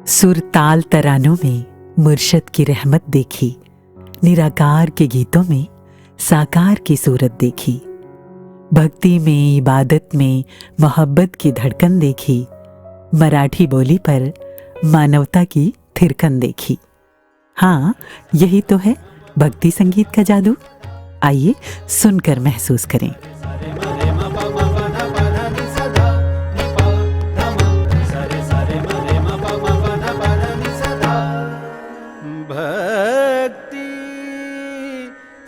सुर ताल तरानों में मुर्शद की रहमत देखी, निराकार के गीतों में साकार की सूरत देखी, भक्ति में इबादत में मोहब्बत की धड़कन देखी, मराठी बोली पर मानवता की थिरकन देखी। हाँ, यही तो है भक्ति संगीत का जादू। आइए सुनकर महसूस करें। भक्ति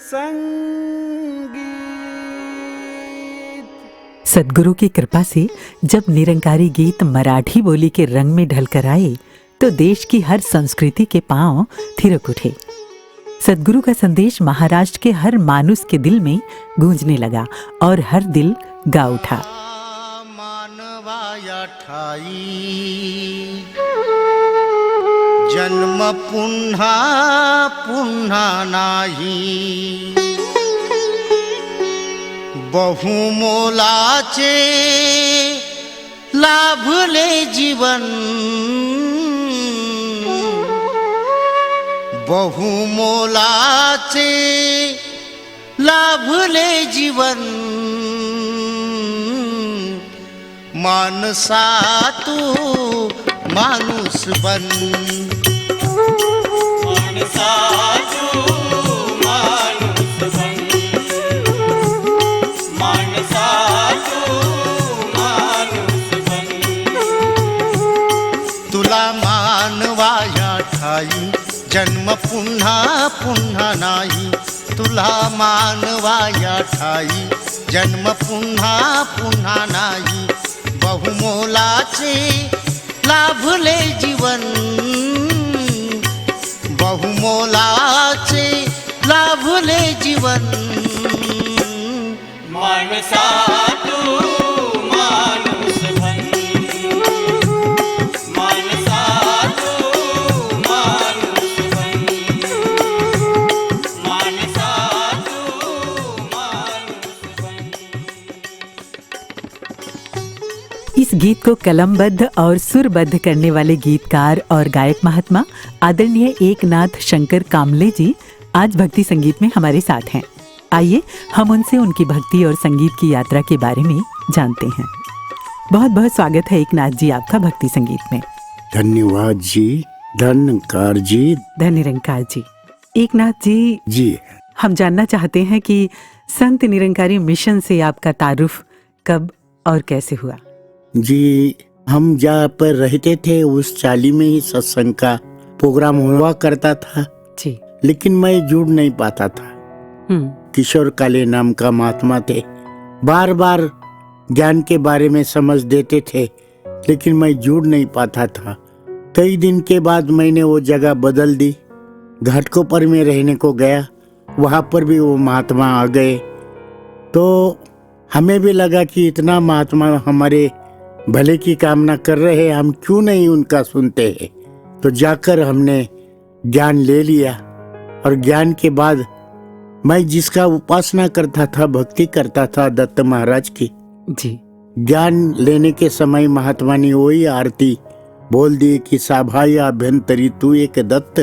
संगीत। सद्गुरु की कृपा से जब निरंकारी गीत मराठी बोली के रंग में ढलकर आए तो देश की हर संस्कृति के पांव थिरक उठे। सद्गुरु का संदेश महाराष्ट्र के हर मानुस के दिल में गूंजने लगा और हर दिल गा उठा। मानवाया ठाई जन्म पुन्हा पुन्हा नाही, बहुमोलाचे लाभले जीवन, बहुमोलाचे लाभले जीवन, मानसा तू माणूस बन, मानसा तू माणूस बन, मानसा तू माणूस बन, तुला मानवाया ठाई जन्म पुन्हा पुन्हा नाही, तुला मानवाया ठाई जन्म पुन्हा पुन्हा नाही, बहुमोलाचे लाभले जीवन, बहुमोलाचे लाभले जीवन, मानसा तू माणूस बन, मानसा तू माणूस बन, मानसा तू माणूस बन। इस गीत को कलमबद्ध और सुरबद्ध करने वाले गीतकार और गायक महात्मा आदरणीय एकनाथ शंकर कामले जी आज भक्ति संगीत में हमारे साथ हैं। आइए हम उनसे उनकी भक्ति और संगीत की यात्रा के बारे में जानते हैं। बहुत बहुत स्वागत है एकनाथ जी आपका भक्ति संगीत में। धन्यवाद जी, धन्यकार जी, धन्य निरंकार जी। एकनाथ जी, हम जानना चाहते हैं कि संत निरंकारी मिशन से आपका तारुफ कब और कैसे हुआ? जी, हम जहाँ पर रहते थे उस चाली में ही सत्संग का प्रोग्राम हुआ करता था जी, लेकिन मैं जुड़ नहीं पाता था। किशोर काले नाम का महात्मा थे, बार बार ज्ञान के बारे में समझ देते थे लेकिन मैं जुड़ नहीं पाता था। कई दिन के बाद मैंने वो जगह बदल दी, घाटकोपर में रहने को गया, वहाँ पर भी वो महात्मा आ गए तो हमें भी लगा कि इतना महात्मा हमारे भले की कामना कर रहे हैं, हम क्यों नहीं उनका सुनते हैं। तो जाकर हमने ज्ञान ले लिया और ज्ञान के बाद मैं जिसका उपासना करता था, भक्ति करता था, दत्त महाराज की जी, ज्ञान लेने के समय महात्मा ने वही आरती बोल दी कि साभाई अभ्यंतरी तू एक दत्त,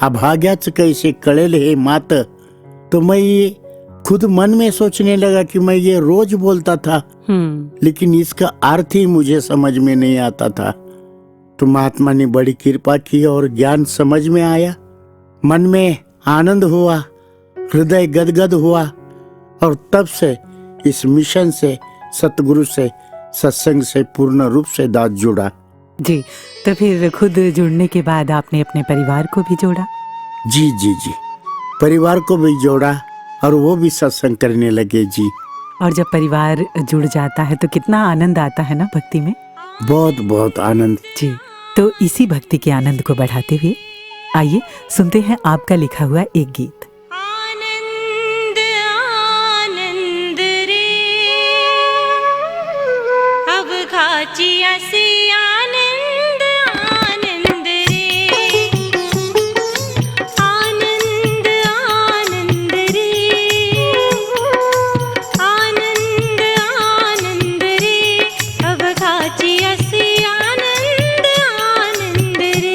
अभाग्याच कैसे कळेल हे मात। तो मैं ये खुद मन में सोचने लगा कि मैं ये रोज बोलता था लेकिन इसका अर्थ ही मुझे समझ में नहीं आता था। तो महात्मा ने बड़ी कृपा की और ज्ञान समझ में आया, मन में आनंद हुआ, हृदय गदगद हुआ और तब से इस मिशन से, सतगुरु से, सत्संग से पूर्ण रूप से दाद जुड़ा। जी, तो फिर खुद जुड़ने के बाद आपने अपने परिवार को भी जोड़ा? जी जी जी, परिवार को भी जोड़ा और वो भी सत्संग करने लगे जी। और जब परिवार जुड़ जाता है तो कितना आनंद आता है ना भक्ति में। बहुत बहुत आनंद जी। तो इसी भक्ति के आनंद को बढ़ाते हुए आइए सुनते हैं आपका लिखा हुआ एक गीत। आनंद आनंद रे अब घाची असी आनंद आनंद रे, आनंद आनंद रे, आनंद आनंद रे अब घाची असी आनंद आनंद रे।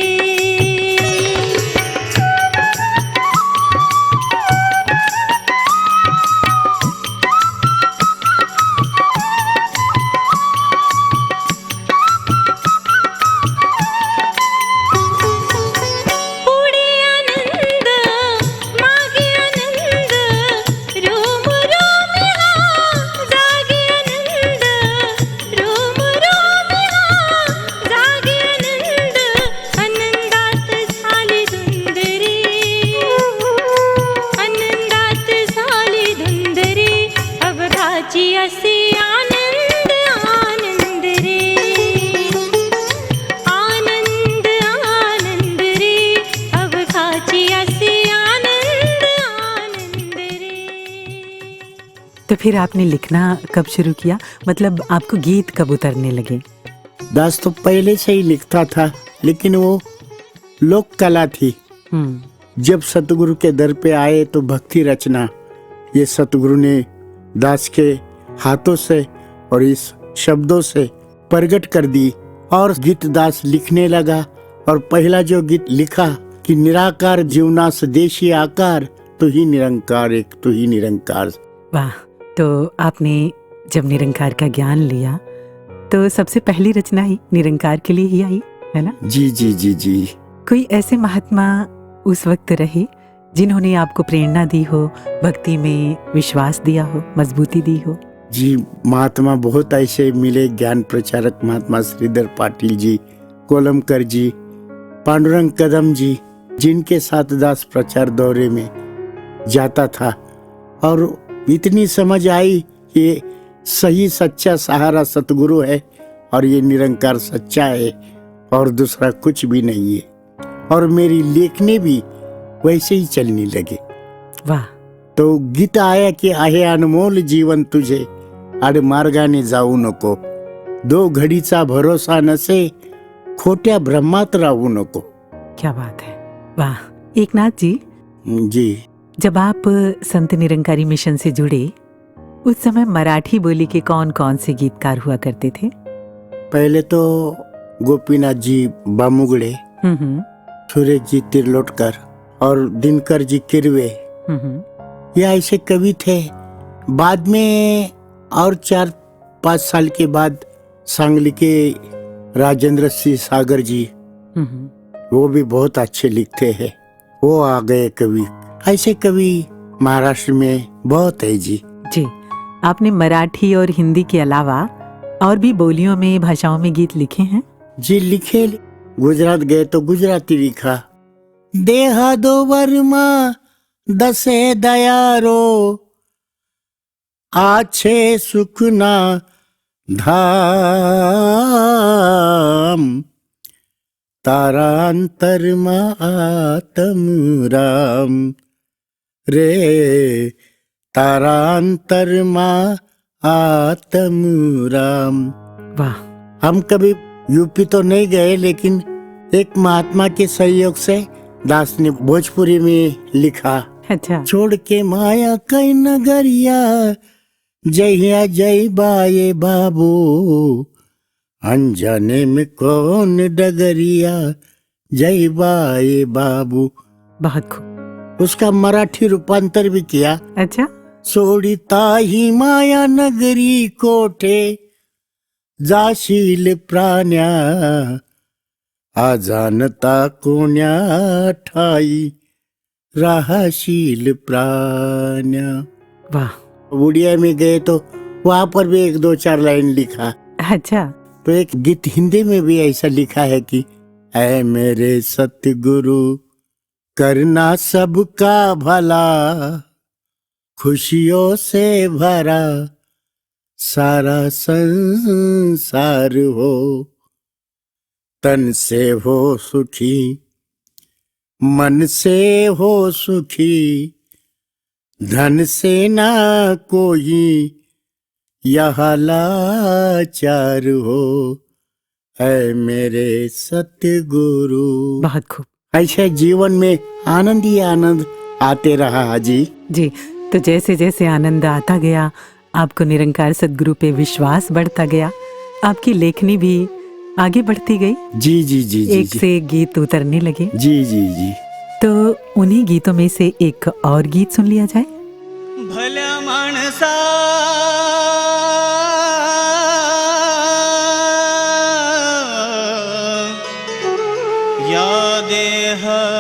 फिर आपने लिखना कब शुरू किया, मतलब आपको गीत कब उतरने लगे? दास तो पहले से ही लिखता था, लेकिन वो लोक कला थी। जब सतगुरु के दर पे आए तो भक्ति रचना ये सतगुरु ने दास के हाथों से और इस शब्दों से प्रकट कर दी और गीत दास लिखने लगा। और पहला जो गीत लिखा कि निराकार जीवनास देशी आकार, तो ही निरंकार एक, तो ही निरंकार। वाह। तो आपने जब निरंकार का ज्ञान लिया तो सबसे पहली रचना ही निरंकार के लिए ही आई, है ना? जी जी जी जी। कोई ऐसे महात्मा उस वक्त रहे जिन्होंने आपको प्रेरणा दी हो, भक्ति में विश्वास दिया हो, मजबूती दी हो? जी, महात्मा बहुत ऐसे मिले, ज्ञान प्रचारक महात्मा श्रीधर पाटिल जी, कोलमकर जी, पांडुरंग कदम जी, जिनके साथ दास प्रचार दौरे में जाता था और इतनी समझ आई कि सही सच्चा सहारा सतगुरु है और ये निरंकार सच्चा है और दूसरा कुछ भी नहीं है। और मेरी लेखनी भी वैसे ही चलने लगे। वाह। तो गीत आया कि आहे अनमोल जीवन तुझे, आड मार्गाने जाऊ नको, दो घडीचा भरोसा नसे, खोट्या भ्रमात राहू नको। क्या बात है। वाह। एकनाथ जी, जी, जब आप संत निरंकारी मिशन से जुड़े उस समय मराठी बोली के कौन कौन से गीतकार हुआ करते थे? पहले तो गोपीनाथ जी बामुगड़े, सुरेश जी तिरलोटकर और दिनकर जी किरवे, ये ऐसे कवि थे। बाद में और 4-5 साल के बाद सांगली के राजेंद्र सिंह सागर जी, वो भी बहुत अच्छे लिखते हैं, वो आ गए कवि। ऐसे कवि महाराष्ट्र में बहुत है जी। जी, आपने मराठी और हिंदी के अलावा और भी बोलियों में, भाषाओं में गीत लिखे हैं? जी लिखे। गुजरात गए तो गुजराती लिखा। देहा दो वर्मा दसे दयारो, आछे सुखना धाम, तारा अंतर में आत्म राम रे, तारा अंतर में आत्म राम। वाह। हम कभी यूपी तो नहीं गए, लेकिन एक महात्मा के सहयोग से दास ने भोजपुरी में लिखा। अच्छा। छोड़ के माया कई नगरिया, जहिया जय बाये बाबू, अनजाने में कौन डगरिया, जय बाये बाबू। बहुत खूब। उसका मराठी रूपांतर भी किया। अच्छा। सोडिता ही माया नगरी कोठे, जाशील प्राण्या, अजानता कोण्या ठाई, राहशील प्राण्या। वाह। उड़िया में गए तो वहाँ पर भी 1-2-4 लाइन लिखा। अच्छा। तो एक गीत हिंदी में भी ऐसा लिखा है कि ऐ मेरे सतगुरु करना सबका भला, खुशियों से भरा सारा संसार हो, तन से हो सुखी, मन से हो सुखी, धन से ना कोई यहाँ लाचार हो, ऐ मेरे सतगुरु। बहुत खूब। ऐसे जीवन में आनंद ही आनंद आते रहा हाजी। जी, तो जैसे जैसे आनंद आता गया, आपको निरंकार सद्गुरु पे विश्वास बढ़ता गया, आपकी लेखनी भी आगे बढ़ती गई। जी जी जी जी, एक से एक गीत उतरने लगे। जी जी जी। तो उन्हीं गीतों में से एक और गीत सुन लिया जाए। भल्या माणसा या देहाचे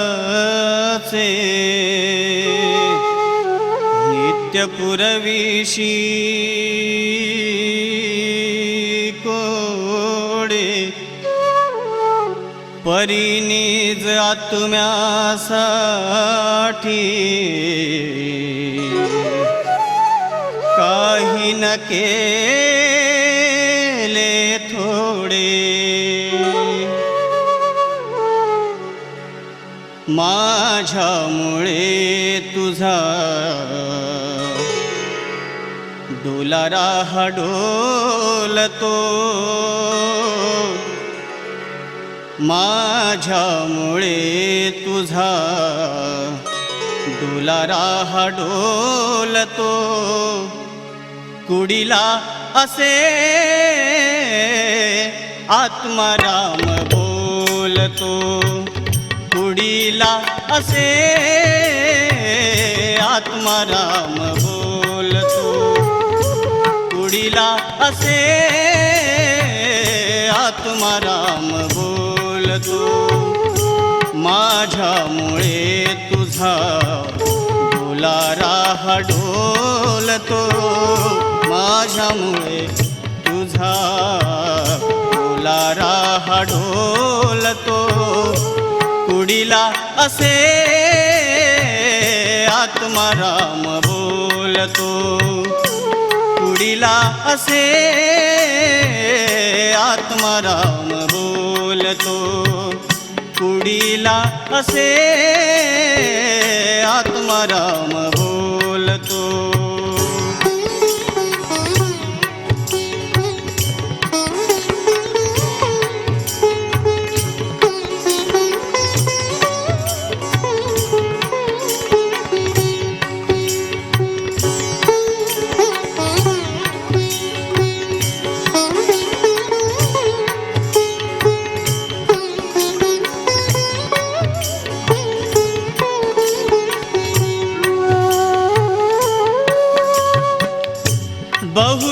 नित्य पुरविशी कोडे, परिनिज आत्म्यासाठी काही न केले थोडे, माझ्यामुळे तुझा डोलारा हा डोलतो माझ्यामुळे तुझा डोलारा हा डोलतो कुडीला असे आत्माराम बोलतो कुडीला असे आत्माराम बोलतो कुडीला असे आत्माराम बोलतो माझ्यामुळे तुझा डोलारा हा डोलतो माझ्यामुळे तुझा डोलारा हा डोलतो कुडीला असे आत्माराम बोलतो कुडीला असे आत्माराम बोलतो कुडीला असे आत्माराम बोलतो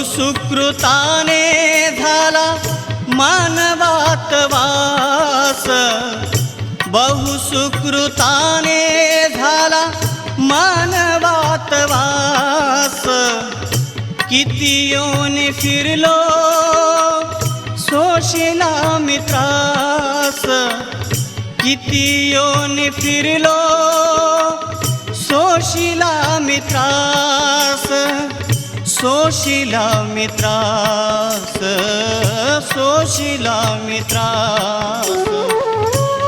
बहुसुकृताने झाला मानवात वास बहुसुकृताने झाला मानवात वास किती योनी फिरलो सोशिला मित्रास किती योनी फिरलो सोशिला मित्रास सोशिला मित्रास सोशिला मित्रास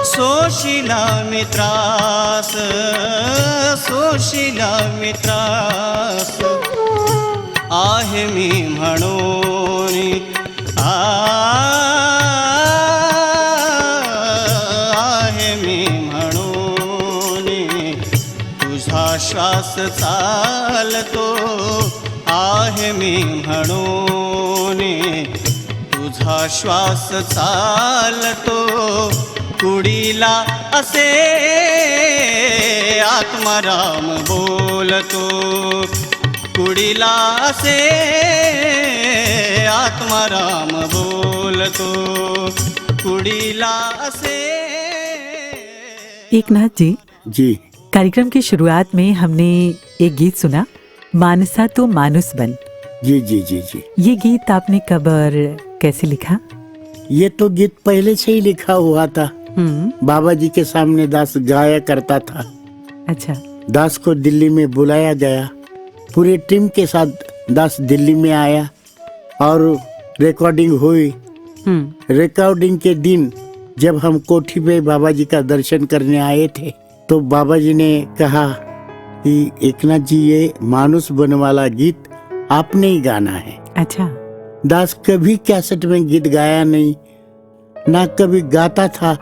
सोशिला मित्रास सोशिला मित्रास आहे मी म्हणून आहे मी म्हणून तुझा श्वास चालतो आहे मी म्हणून तुझा श्वास चालतो कुडीला असे आत्माराम बोलतो कुडीला असे आत्माराम बोलतो कुडीला असे। एकनाथ जी, जी कार्यक्रम की शुरुआत में हमने एक गीत सुना, मानसा तो मानुस बन। जी जी जी जी ये गीत आपने कब और कैसे लिखा? ये तो गीत पहले से ही लिखा हुआ था। बाबा जी के सामने दास गाया करता था। अच्छा। दास को दिल्ली में बुलाया गया, पूरे टीम के साथ दास दिल्ली में आया और रिकॉर्डिंग हुई। रिकॉर्डिंग के दिन जब हम कोठी पे बाबा जी का दर्शन करने आए थे तो बाबा जी ने कहा कि एकनाथ जी ये मानुस बन वाला गीत आपने ही गाना है। अच्छा। दास कभी कैसेट में गीत गाया नहीं, ना कभी गाता था,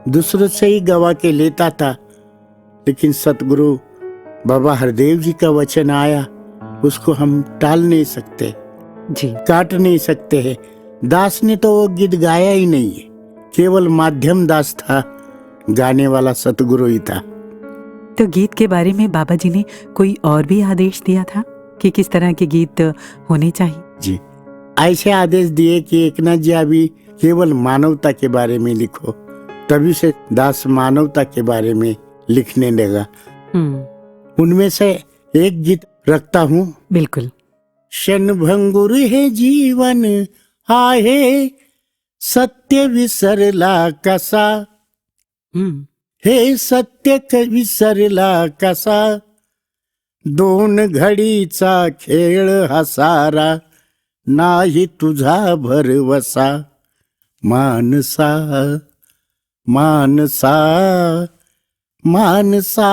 दूसरों से ही गवा के लेता था। लेकिन सतगुरु बाबा हरदेव जी का वचन आया, उसको हम टाल नहीं सकते जी, काट नहीं सकते हैं। दास ने तो वो गीत गाया ही नहीं है, केवल माध्यम दास था, गाने वाला सतगुरु ही था। तो गीत के बारे में बाबा जी ने कोई और भी आदेश दिया था कि किस तरह के गीत होने चाहिए? जी, ऐसे आदेश दिए कि एकनाथ जी अभी केवल मानवता के बारे में लिखो। तभी से दास मानवता के बारे में लिखने लगा। उनमें से एक गीत रखता हूँ। बिल्कुल। क्षणभंगुर है जीवन आहे, सत्य विसरला कसा, हे सत्य विसरला कसा, दोन घडीचा खेळ हा सारा, नाही तुझा भरवसा, मानसा मानसा मानसा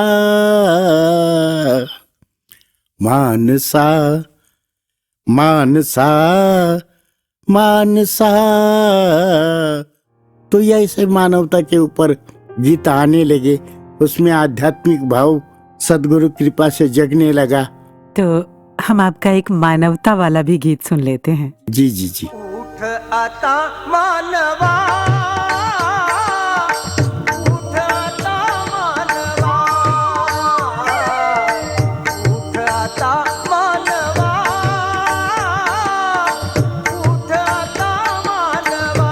मानसा मानसा मानसा। तो ये ऐसे मानवता के ऊपर गीत आने लगे, उसमें आध्यात्मिक भाव सदगुरु कृपा से जगने लगा। तो हम आपका एक मानवता वाला भी गीत सुन लेते हैं। जी जी जी। उठ आता मानवा, उठ आता मानवा, उठ आता मानवा, उठ आता मानवा,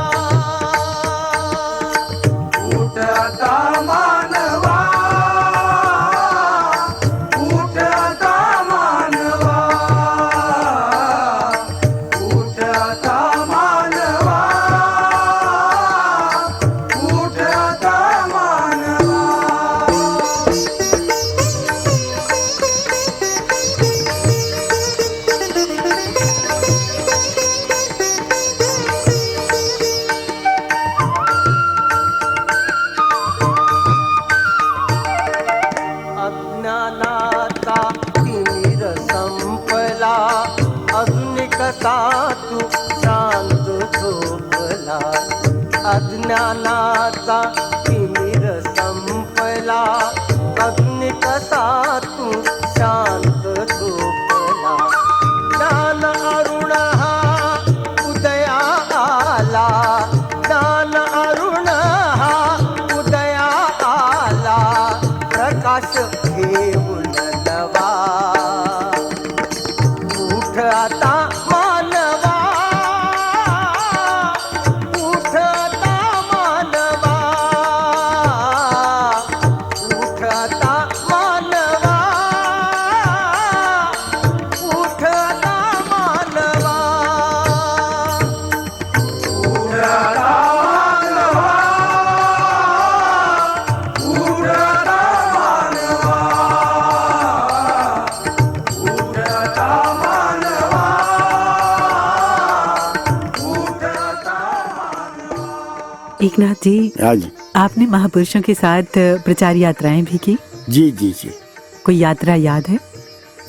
उठ आता मानवा, उठ आता मानवा, उठ आता मानवा, उठ आता मानवा। अज्ञानाचा तिमिर संपला, अजून कसा तू शांत झोपला। अज्ञानाचा तिमिर संपला, अजून कसा तू शांत झोपला। ज्ञान अरुण हा उदया आला, ज्ञान अरुण हा उदया आला, प्रकाश घेऊन नवा। उठ आता मानवा, उठ आता मानवा, उठ आता मानवा, उठ आता मानवा, उठ आता मानवा, उठ आता मानवा, उठ आता मानवा, उठ आता मानवा। एकनाथ जी, हाँ जी आपने महापुरुषों के साथ प्रचार यात्राएं भी की, जी जी जी कोई यात्रा याद है?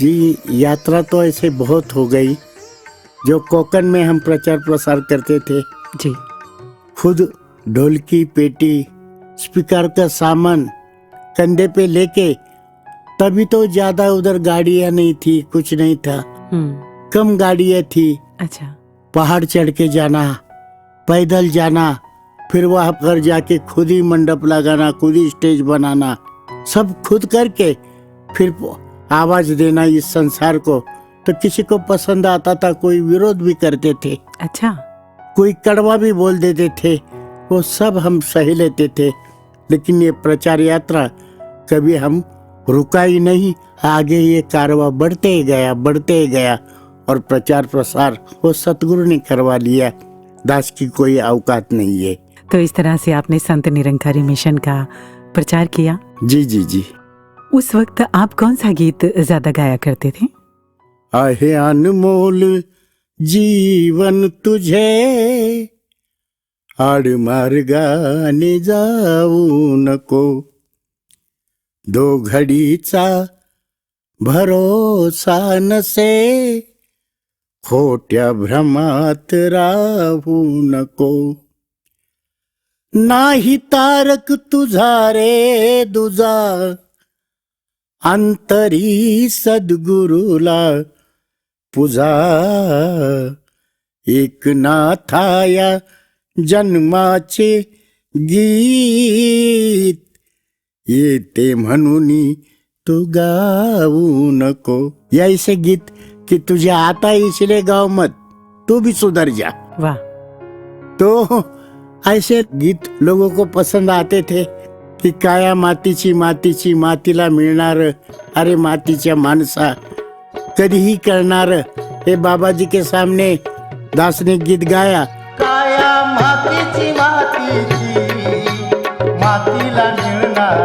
जी। यात्रा तो ऐसे बहुत हो गई। जो कोकन में हम प्रचार प्रसार करते थे, जी। खुद ढोलकी, पेटी, स्पीकर का सामान कंधे पे लेके, तभी तो ज्यादा उधर गाड़ियां नहीं थी, कुछ नहीं था, कम गाड़ियां थी। अच्छा। पहाड़ चढ़ के जाना, पैदल जाना, फिर वहां पर जाके खुद ही मंडप लगाना, खुद ही स्टेज बनाना, सब खुद करके फिर आवाज देना इस संसार को। तो किसी को पसंद आता था, कोई विरोध भी करते थे, अच्छा। कोई कड़वा भी बोल देते थे, वो सब हम सह लेते थे। लेकिन ये प्रचार यात्रा कभी हम रुका ही नहीं, आगे ये कारवा बढ़ते ही गया, बढ़ते ही गया, और प्रचार प्रसार वो सतगुरु ने करवा लिया। दास की कोई औकात नहीं है। तो इस तरह से आपने संत निरंकारी मिशन का प्रचार किया। जी जी जी। उस वक्त आप कौन सा गीत ज्यादा गाया करते थे? आहे अनमोल जीवन तुझे, आड मार्गाने जाऊ नको, दो घडीचा भरोसा नसे, खोट्या भ्रमात राहू नको। नाही तारक तुझा रे दुजा, अंतरी सद्गुरुला पुजा। एकनाथाया जन्माचे गीत, येते म्हणून तू गाऊ नको। या ऐसे गीत कि तुझे आता है इसलिए गाओ मत, तू भी सुधर जा। वाह। तो ऐसे गीत लोगों को पसंद आते थे की काया मातीची मातीची मातीला मिळणार, अरे मातीच्या माणसा कधीही करणार। हे बाबाजी के सामने दास ने गीत गाया। काया मातीची मातीची मातीला मिळणार,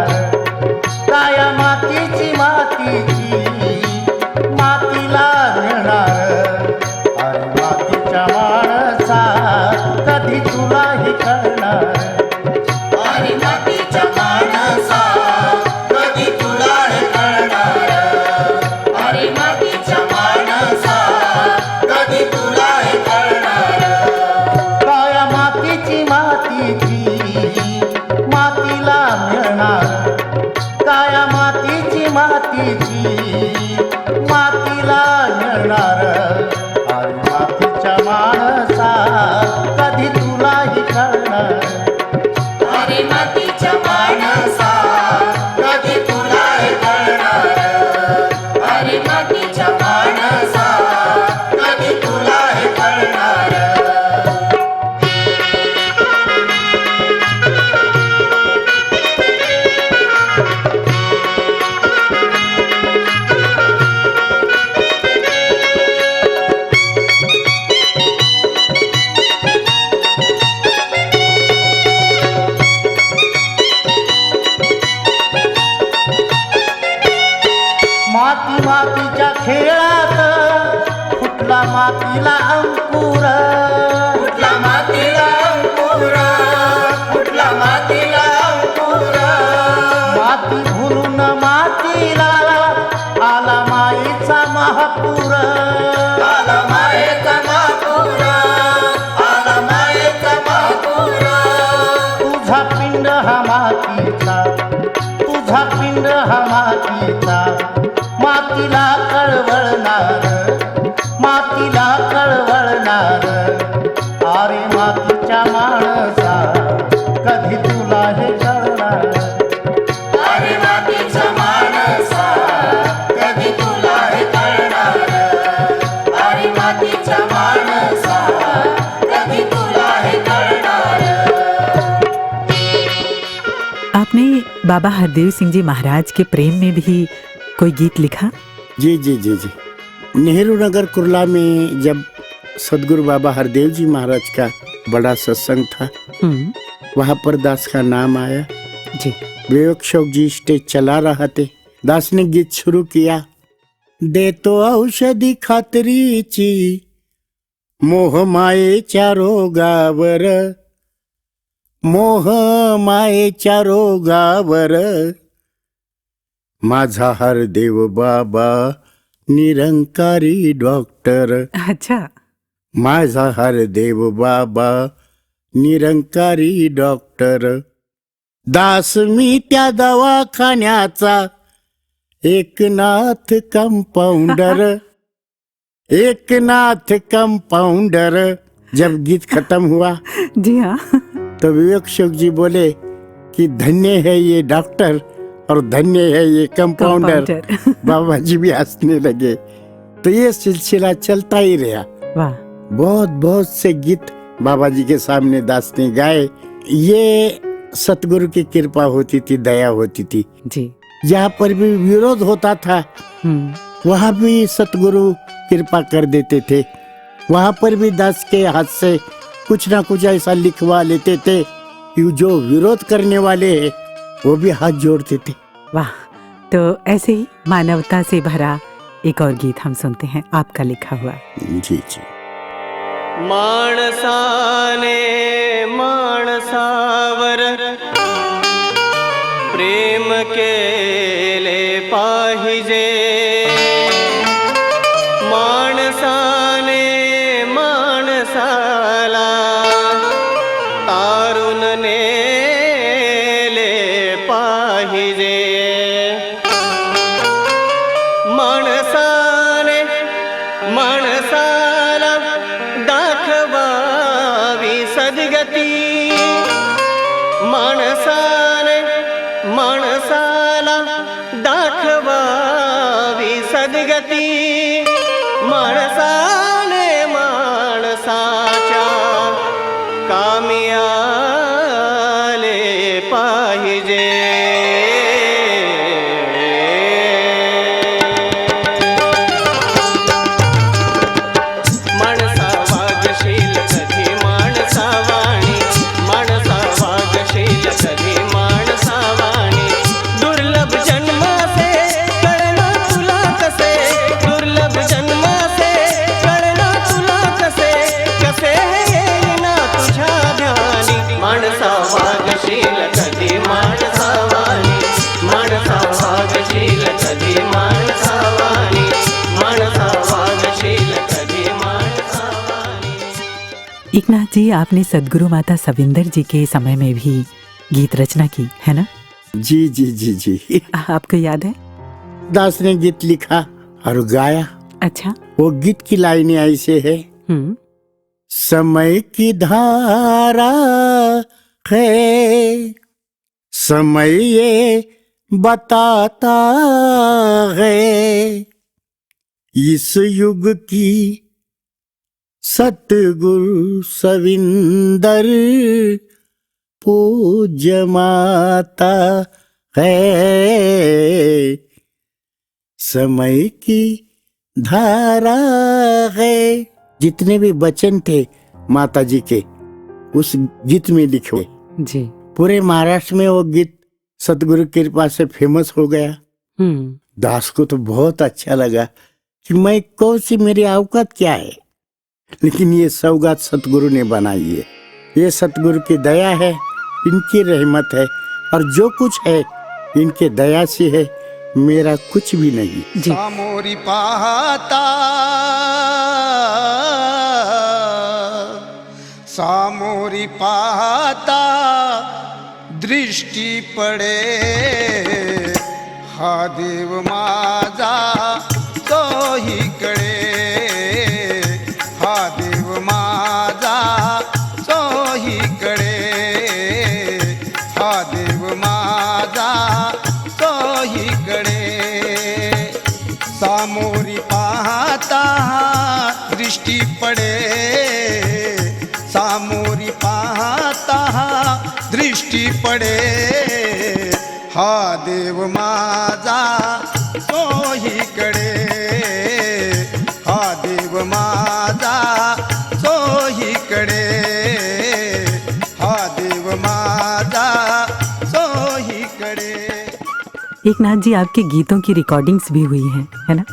काया मातीची मातीची मातीला मिळणार, अरे मातीच्या माणसा कधी तुलाही करणार, अरे मातीच्या माणसा कधी तुलाही करणार, अरे मातीच्या माणसा मातीची मातीला नेणार अरे मातीच्या माणसा कधी तुलाही कळणार अरे मातीच्या माणसा कधी तुलाही कळणार अरे मातीच्या माणसा कधी तुलाही कळणार माती मातीच्या खेळात फुटला मातीला अंकुर फुटला मातीला अंकुर फुटला मातीला अंकुर माती भुलून मातीला आला माईचा महापूर आला मायेचा महापूर आला मायेचा महापूर तुझा पिंड हा मातीचा तुझा पिंड हा मातीचा मातीला कळवळणार मातीला कळवळणार अरे मातीच्या माणसा कधी तुला हे कळणार अरे मातीच्या माणसा कधी तुला हे कळणार अरे मातीच्या माणसा कधी तुला हे कळणार आपने बाबा हरदेव सिंह जी महाराज के प्रेम में भी कोई गीत लिखा? जी जी जी जी नेहरू नगर कुर्ला में जब सदगुरु बाबा हरदेव जी महाराज का बड़ा सत्संग था, वहाँ पर दास का नाम आया। जी विवेक शौक जी स्टेज चला रहा थे, दास ने गीत शुरू किया। दे तो औषधी खात्रीची मोह मायेच्या रोगावर मोह मायेच्या रोगावर माझा हरदेव बाबा निरंकारी डॉक्टर अच्छा माझा हरदेव बाबा निरंकारी डॉक्टर दास मी त्या दवाखान्याचा एकनाथ कंपाउंडर एकनाथ कंपाउंडर। जब गीत खत्म हुआ जी हाँ तो विवेक शौक जी बोले कि धन्य है ये डॉक्टर और धन्य है ये कंपाउंडर। बाबा जी भी हंसने लगे। तो ये सिलसिला चलता ही रहा। वाह बहुत बहुत से गीत बाबा जी के सामने दास ने गाए। ये सतगुरु की कृपा होती थी, दया होती थी। जी जहाँ पर भी विरोध होता था वहाँ भी सतगुरु कृपा कर देते थे। वहाँ पर भी दास के हाथ से कुछ ना कुछ ऐसा लिखवा लेते थे कि जो विरोध करने वाले हैं वो भी हाथ जोड़ते थे। वाह। तो ऐसे ही मानवता से भरा एक और गीत हम सुनते हैं आपका लिखा हुआ। जी जी। माणसाने माणसावर प्रेम केले पाहिजे माणसाने माणसाला तारून नेले पाहिजे माणसाने माणसाला दाखवावी सद्गती माणसाने माणसाला दाखवावी सद्गती माणसाने माणसाच्या कामी आले पाहिजे माणसा वागशील कधी माणसावाणी माणसा वागशील कधी माणसावाणी दुर्लभ जन्माचे कळना तुला कसे दुर्लभ जन्माचे कळना तुला कसे कसे येईना तुझ्या ध्यानी माणसा वागशील कधी माणसावाणी माणसा वागशील कधी माणसावाणी माणसा वागशील कधी माणसावाणी। एकनाथ जी, आपने सदगुरु माता सविंदर जी के समय में भी गीत रचना की है ना? जी जी जी जी। आपको याद है? दास ने गीत लिखा और गाया। अच्छा। वो गीत की लाइनें ऐसे है, समय की धारा है, समय ये बताता है, इस युग की सतगुरु सविंदर पूज्य माता है, समय की धारा है। जितने भी वचन थे माता जी के उस गीत में लिखे जी। पूरे महाराष्ट्र में वो गीत सतगुरु की कृपा से फेमस हो गया। दास को तो बहुत अच्छा लगा कि मैं कौन सी, मेरी औकात क्या है, लेकिन ये सौगात सतगुरु ने बनाई है। ये सतगुरु की दया है, इनकी रहमत है, और जो कुछ है इनके दया से है, मेरा कुछ भी नहीं। जी। सामोरी पाहता, सामोरी पाहता दृष्टी पडे, हा देव माझा चोहीकडे, हा देव माझा चोहीकडे, हा देव माझा चोहीकडे. सामोरी पाहता दृष्टी पडे, सामोरी पाहता दृष्टी पडे, हा देव माझा चोहीकडे, हा देव माझा चोहीकडे, हा देव माझा चोहीकडे. एक नाथ जी, आपके गीतों की रिकॉर्डिंग्स भी हुई है ना?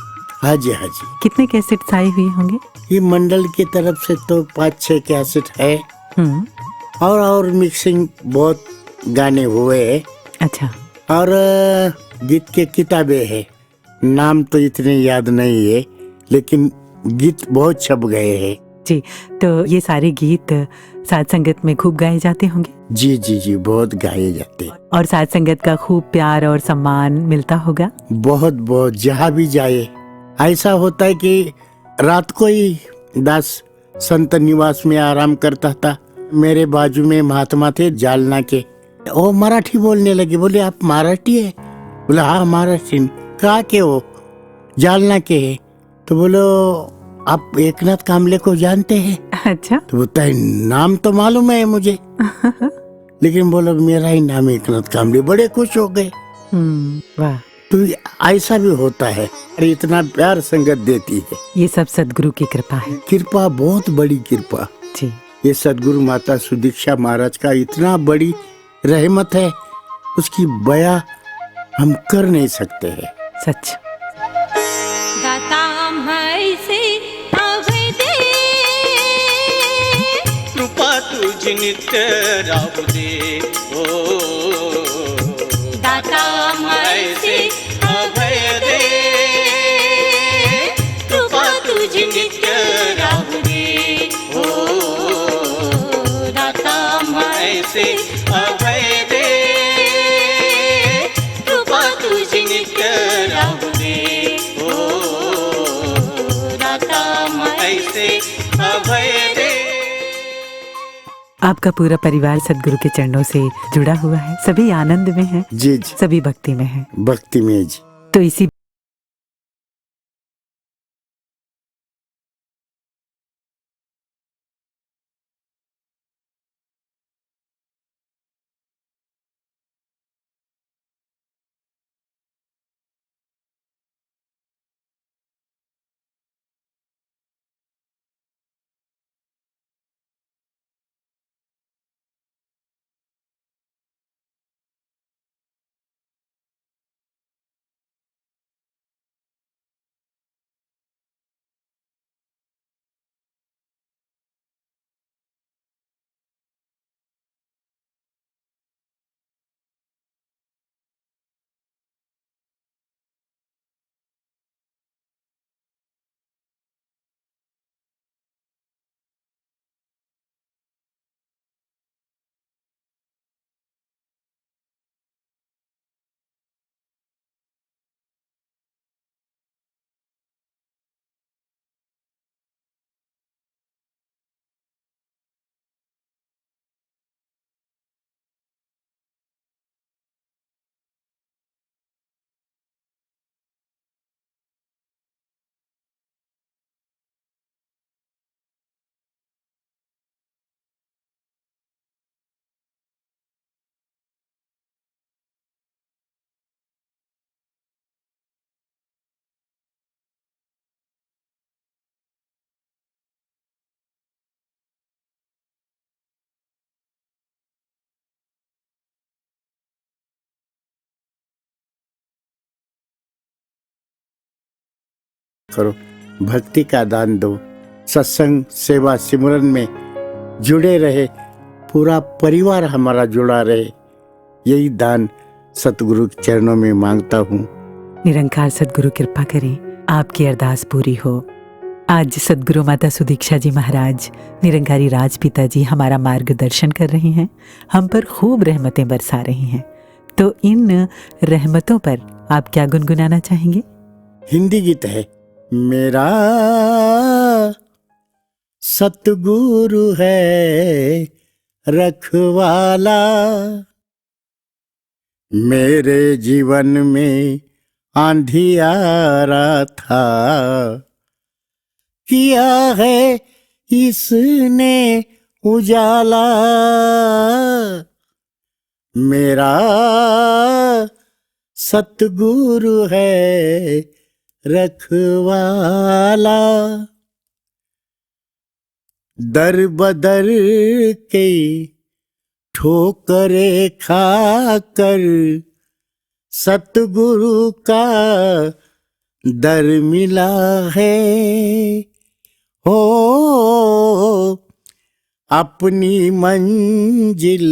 हाँ जी, हाँ जी। कितने कैसेट्स आए हुए होंगे? ये मंडल की तरफ से तो 5-6 कैसेट है, और मिक्सिंग बहुत गाने हुए हैं। अच्छा। और गीत के किताबें हैं, नाम तो इतने याद नहीं है, लेकिन गीत बहुत छप गए हैं। जी, तो ये सारे गीत साध संगत में खूब गाए जाते होंगे? जी जी जी, बहुत गाए जाते हैं। और साध संगत का खूब प्यार और सम्मान मिलता होगा? बहुत बहुत, जहाँ भी जाए ऐसा होता है कि रात को ही दास संत निवास में आराम करता था। मेरे बाजू में महात्मा थे जालना के, वो मराठी बोलने लगे। बोले आप मराठी है? बोला हाँ महाराष्ट्र। कहाँ के हो? जालना के है। तो बोलो आप एकनाथ कामले को जानते हैं? अच्छा। तो बोलता है नाम तो मालूम है मुझे, लेकिन बोलो मेरा ही नाम एकनाथ कामले। बड़े खुश हो गए। वाह। तो ऐसा भी होता है, अरे इतना प्यार संगत देती है। ये सब सदगुरु की कृपा है। कृपा, बहुत बड़ी कृपा जी। ये सदगुरु माता सुदीक्षा महाराज का इतना बड़ी रहमत है, उसकी बया हम कर नहीं सकते हैं। सच। दाता म्हैसे अभय दे, कृपा तुझी नित्य राहू दे, ओ दाता म्हैसे अभय दे, कृपा तुझी नित्य राहू दे, ओ दाता ऐसे अभय दे, कृपा तुझी नित्य राहू दे, ओ दाता ऐसे अभय दे. आपका पूरा परिवार सदगुरु के चरणों से जुड़ा हुआ है, सभी आनंद में हैं, जी जी, सभी भक्ति में हैं। भक्ति में जी। तो इसी करो, भक्ति का दान दो, सत्संग सेवा सिमरन में जुड़े रहे, पूरा परिवार हमारा जुड़ा रहे, यही दान सतगुरु के चरणों में मांगता हूँ। निरंकार सदगुरु कृपा करें, आपकी अरदास पूरी हो। आज सदगुरु माता सुदीक्षा जी महाराज, निरंकारी राजपिता जी हमारा मार्गदर्शन कर रहे हैं, हम पर खूब रहमतें बरसा रहे हैं। तो इन रहमतों पर आप क्या गुनगुनाना चाहेंगे? हिंदी गीत है। मेरा सतगुरु है रखवाला, मेरे जीवन में आंधियारा था, किया है इसने उजाला। मेरा सतगुरु है रखवाला, दर बदर के ठोकरे खाकर सतगुरु का दर मिला है। हो अपनी मंजिल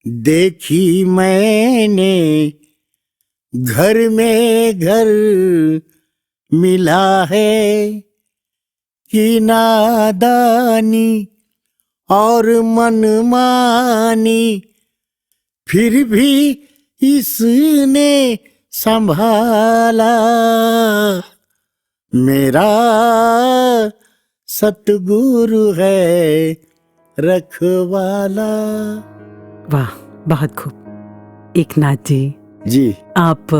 देखी मैंने, घर में घर मिला है, कि नादानी और मनमानी फिर भी इसने संभाला। मेरा सतगुरु है रखवाला। वाह, बहुत खूब। एकनाथ जी, आप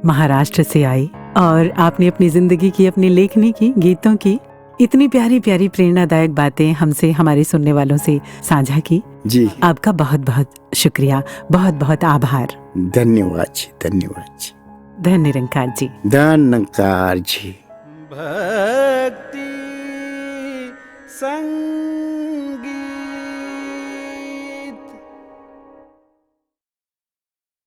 महाराष्ट्र से आए और आपने अपनी जिंदगी की, अपनी लेखनी की, गीतों की इतनी प्यारी प्यारी प्रेरणादायक बातें हमसे, हमारे सुनने वालों से साझा की। जी, आपका बहुत बहुत शुक्रिया, बहुत बहुत आभार। धन्यवाद जी, धन्यवाद जी, धन्य निरंकार जी। धन्यकार जी। भक्ति संग